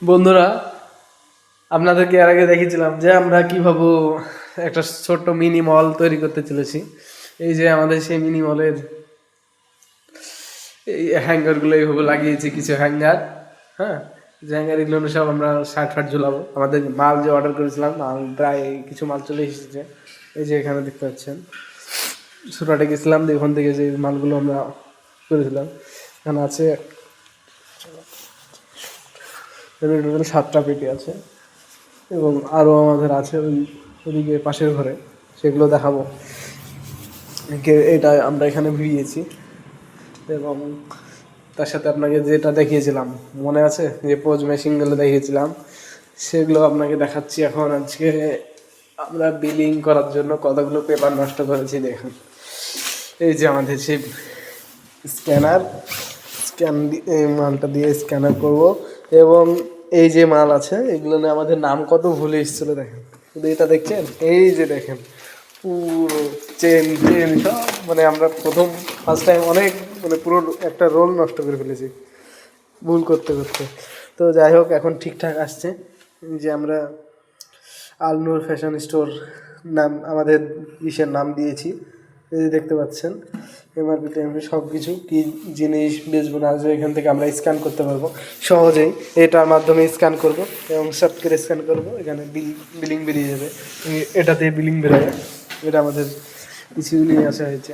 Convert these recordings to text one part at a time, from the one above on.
বন্ধুরা, আপনাদেরকে এর আগে দেখিয়েছিলাম যে আমরা কিভাবে একটা ছোট্ট মিনি মল তৈরি করতে চলেছি। এই যে আমাদের সেই মিনি মলের এই হ্যাঙ্গারগুলো এইভাবে লাগিয়েছি, কিছু হ্যাঙ্গার। হ্যাঁ, যে হ্যাঙ্গার এগুলো সব আমরা শার্ট ফার্ট ঝুলাবো। আমাদের মাল যে অর্ডার করেছিলাম, মাল প্রায় কিছু মাল চলে এসেছে। এই যে এখানে দেখতে পাচ্ছেন, সুরাটে গেছিলাম, ওখান থেকে যে মালগুলো আমরা করেছিলাম এখানে আছে। টোটাল 7টা পেটি আছে এবং আরও আমাদের আছে ওদিকে পাশের ঘরে, সেগুলো দেখাবো। এটা আমরা এখানে ভিড়িয়েছি এবং তার সাথে আপনাকে যেটা দেখিয়েছিলাম মনে আছে, যে পোজ মেশিনগুলো দেখিয়েছিলাম, সেগুলো আপনাকে দেখাচ্ছি এখন। আজকে আমরা বিলিং করার জন্য কতগুলো পেপার নষ্ট করেছি দেখুন। এই যে আমাদের সেই স্ক্যানার, মালটা দিয়ে স্ক্যানার করব এবং এই যে মাল আছে এগুলো নিয়ে আমাদের নাম কত ভুলে এসেছিলো দেখেন। কিন্তু এটা দেখছেন, এই যে দেখেন পুরো চেন চেন সব, মানে আমরা ফার্স্ট টাইম অনেক পুরো একটা রোল নষ্ট করে ফেলেছি ভুল করতে করতে। তো যাই হোক, এখন ঠিকঠাক আসছে। যে আমরা আলনুর ফ্যাশন স্টোর নাম আমাদের নাম দিয়েছি। এই যে দেখতে পাচ্ছেন এমআরপি টেমআরপি সব কিছু, কী জিনিস বেচবো না আসবে এখান থেকে আমরা স্ক্যান করতে পারবো সহজেই। এটার মাধ্যমে স্ক্যান করব এবং সব করে স্ক্যান করবো, এখানে বিলিং বেরিয়ে যাবে। এটাতে বিলিং বেরোবে। এটা আমাদের কিছু নিয়ে আসা হয়েছে,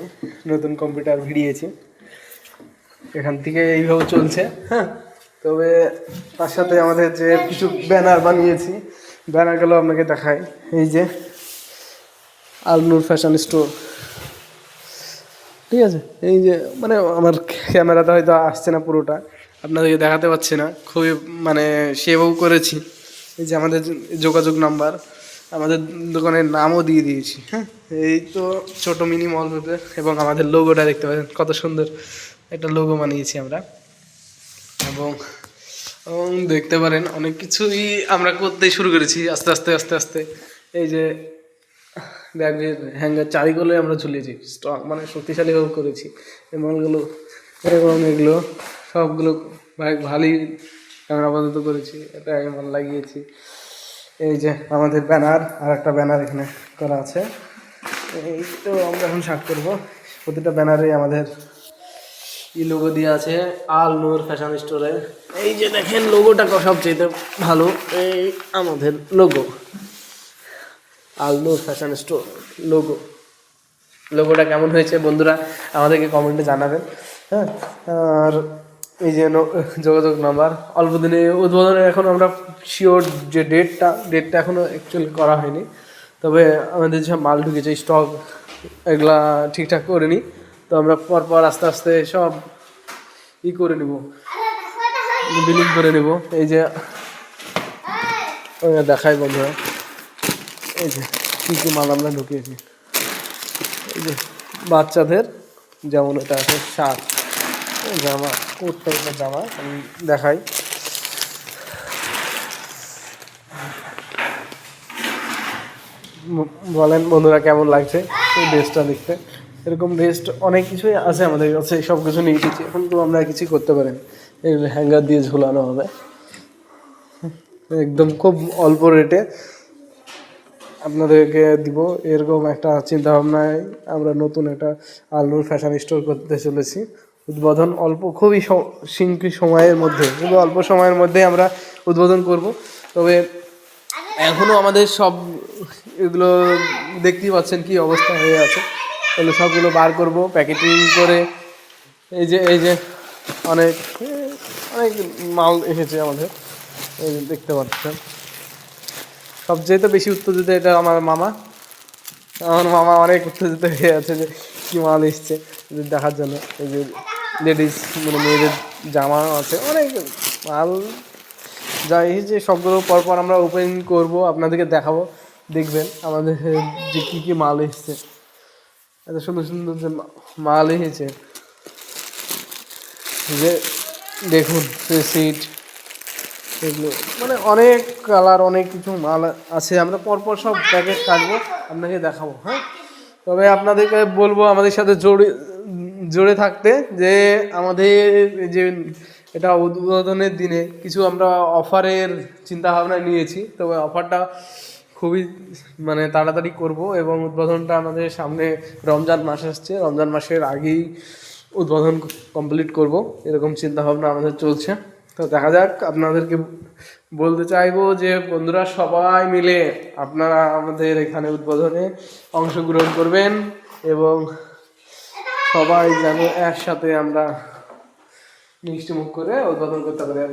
নতুন কম্পিউটার ভিড়িয়েছি, এখান থেকে এইভাবে চলছে। হ্যাঁ, তবে তার সাথে আমাদের যে কিছু ব্যানার বানিয়েছি, ব্যানারগুলো আপনাকে দেখাই। এই যে আলনুর ফ্যাশন স্টোর, ঠিক আছে। এই যে আমার ক্যামেরাতে হয়তো আসছে না পুরোটা, আপনাদেরকে দেখাতে পারছি না, খুবই সেভও করেছি। এই যে আমাদের যোগাযোগ নাম্বার, আমাদের দোকানের নামও দিয়ে দিয়েছি। হ্যাঁ, এই তো ছোটো মিনি মল ভেবে, এবং আমাদের লোগোটা দেখতে পাচ্ছেন কত সুন্দর একটা লোগো বানিয়েছি আমরা। এবং এবং দেখতে পারেন অনেক কিছুই আমরা করতে শুরু করেছি আস্তে আস্তে আস্তে আস্তে। এই যে ব্যাগের হ্যাঙ্গার চারিগুলোই আমরা ঝুলিয়েছি, স্ট্রং শক্তিশালীভাবে করেছি এই মালগুলো। এবং এগুলো সবগুলো ভালোই আমরা আপাতত করেছি, এটা মাল লাগিয়েছি। এই যে আমাদের ব্যানার, আর একটা ব্যানার এখানে করা আছে। এই তো আমরা এখন শার্ট করবো। প্রতিটা ব্যানারে আমাদের লোগো দিয়ে আছে আল নূর ফ্যাশন স্টোরের। এই যে দেখেন লোগোটা সবচেয়ে ভালো, এই আমাদের লোগো আল নূর ফ্যাশন স্টোর লোগোটা কেমন হয়েছে বন্ধুরা আমাদেরকে কমেন্টে জানাবেন। হ্যাঁ, আর এই যে যোগাযোগ নাম্বার, অল্প দিনে উদ্বোধনের এখন আমরা শিওর যে ডেটটা এখনও অ্যাকচুয়ালি করা হয়নি। তবে আমাদের যে মাল ঢুকেছে স্টক, এগুলা ঠিকঠাক করে নিই, তো আমরা পরপর আস্তে আস্তে সব করে নেব, বিলিং করে নেব। এই যে দেখাই বন্ধুরা, এই যে কী কী মাল আমরা ঢুকিয়েছি। এই যে বাচ্চাদের যেমন এটা আছে শার্ট, জামা, কোট টাইপের জামা আমি দেখাই। বলেন বন্ধুরা কেমন লাগছে এই ড্রেসটা দেখতে। এরকম ড্রেস অনেক কিছুই আছে আমাদের কাছে, সব কিছু নিয়ে এসেছি। এখন তো আমরা কিছুই করতে পারেন, এগুলো হ্যাঙ্গার দিয়ে ঝুলানো হবে একদম খুব অল্প রেটে আপনাদেরকে দিব। এরকম একটা চিন্তাভাবনায় আমরা নতুন একটা আলনুর ফ্যাশন স্টোর করতে চলেছি। উদ্বোধন খুবই সময়ের মধ্যে, খুবই অল্প সময়ের মধ্যে আমরা উদ্বোধন করব। তবে এখনও আমাদের সব এগুলো দেখতেই পাচ্ছেন কি অবস্থা হয়ে আছে, এগুলো সবগুলো বার করব প্যাকেটিং করে। এই যে অনেক অনেক মাল এসেছে আমাদের, এই দেখতে পাচ্ছেন। সবচেয়ে বেশি উত্তেজিত এটা আমার মামা অনেক উত্তেজিত হয়ে আছে যে কী মাল এসছে দেখার জন্য। এই যে লেডিস মেয়েদের জামা আছে, অনেক মাল যা এসেছে সবগুলো পরপর আমরা ওপেন করব, আপনাদেরকে দেখাবো, দেখবেন আমাদের যে কী কী মাল এসছে। এত সুন্দর সুন্দর যে মাল এসেছে, যে দেখুন সিট, এগুলো অনেক কালার, অনেক কিছু মাল আছে। আমরা পরপর সব প্যাকেট কাটবো, আপনাকে দেখাবো। হ্যাঁ, তবে আপনাদেরকে বলবো আমাদের সাথে জোরে থাকতে, যে আমাদের যে এটা উদ্বোধনের দিনে কিছু আমরা অফারের চিন্তা ভাবনা নিয়েছি, তবে অফারটা খুবই মানে তাড়াতাড়ি করব এবং উদ্বোধনটা আমাদের সামনে রমজান মাস আসছে, রমজান মাসের আগেই উদ্বোধন কমপ্লিট করব এরকম চিন্তা ভাবনা আমাদের চলছে। তো দেখা যাক, আপনাদেরকে বলতে চাইবো যে বন্ধুরা সবাই মিলে আপনারা আমাদের এখানে উদ্বোধনে অংশগ্রহণ করবেন এবং সবাই যেন একসাথে আমরা মিষ্টি মুখ করে উদ্বোধন করতে পারি। আর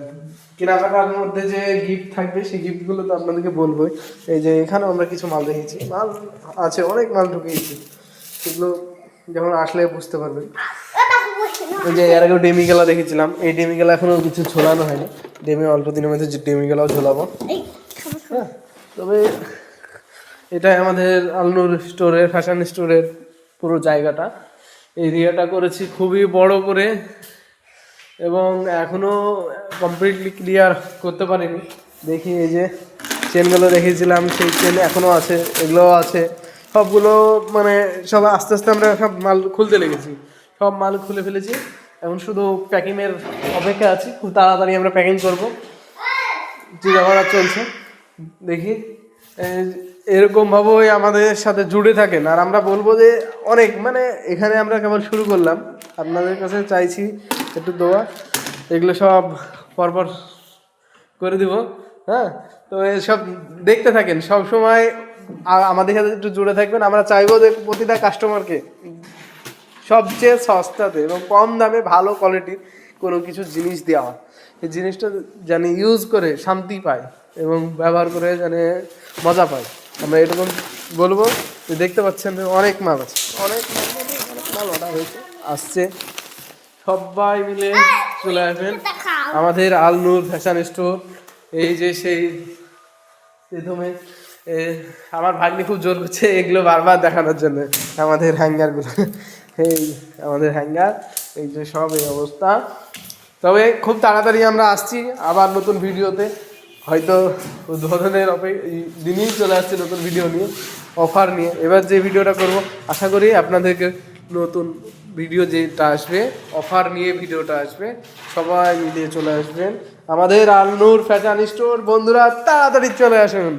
কেনাকাটার মধ্যে যে গিফট থাকবে সেই গিফটগুলো তো আপনাদেরকে বলবোই। এই যে এখানে আমরা কিছু মাল দেখেছি, মাল আছে, অনেক মাল ঢুকিয়েছি, সেগুলো যখন আসলে বুঝতে পারবেন। এই যে এর আগেও ডেমি গেলা দেখেছিলাম, এই ডেমি গেলা এখনো কিছু ঝোলানো হয়নি, ডেমি অল্প দিনের মধ্যে ডেমি গেলাও ঝোলাবো। হ্যাঁ, তবে এটাই আমাদের আলনুর স্টোরের, ফ্যাশন স্টোরের পুরো জায়গাটা, এরিয়াটা করেছি খুবই বড় করে এবং এখনও কমপ্লিটলি ক্লিয়ার করতে পারিনি। দেখি এই যে চেনগুলো রেখেছিলাম সেই চেন এখনও আছে, এগুলোও আছে, সবগুলো মানে সব আস্তে আস্তে আমরা সব মাল খুলতে লেগেছি, সব মাল খুলে ফেলেছি, এখন শুধু প্যাকিংয়ের অপেক্ষা আছি। খুব তাড়াতাড়ি আমরা প্যাকিং করবো, চিন্তা করা চলছে। দেখি এরকমভাবেই আমাদের সাথে জুড়ে থাকেন। আর আমরা বলবো যে অনেক মানে এখানে আমরা কেবল শুরু করলাম, আপনাদের কাছে চাইছি একটু দোয়া, এগুলো সব পরপর করে দিব। হ্যাঁ, তো এসব দেখতে থাকেন সব সময়, আমাদের সাথে একটু জুড়ে থাকবেন। আমরা চাইবো যে প্রতিটা কাস্টমারকে সবচেয়ে সস্তাতে এবং কম দামে ভালো কোয়ালিটির কোনো কিছু জিনিস দেওয়া হয়, এই জিনিসটা যেন ইউজ করে শান্তি পায় এবং ব্যবহার করে যেন মজা পায়। আমরা এরকম বলবো যে দেখতে পাচ্ছেন অনেক মাল আছে, অনেক মাল অর্ডার হয়েছে, আসছে, সবাই মিলে চলে আসবেন আমাদের আলনুর ফ্যাশন স্টোর। এই যে সেই প্রথমে আমার ভাগ্নি খুব জোর করছে এগুলো বারবার দেখানোর জন্য, আমাদের হ্যাঙ্গারগুলো, এই আমাদের হ্যাঙ্গার, এই যে সব এই অবস্থা। তবে খুব তাড়াতাড়ি আমরা আসছি আবার নতুন ভিডিওতে, হয়তো উদ্বোধনের দিনই চলে আসছে নতুন ভিডিও নিয়ে, অফার নিয়ে। এবার যে ভিডিওটা করব আশা করি আপনাদেরকে নতুন ভিডিও যেটা আসবে অফার নিয়ে ভিডিওটা আসবে, সবাই মিলিয়ে চলে আসবেন আমাদের আলনুর ফ্যাশন স্টোর। বন্ধুরা তাড়াতাড়ি চলে আসুন।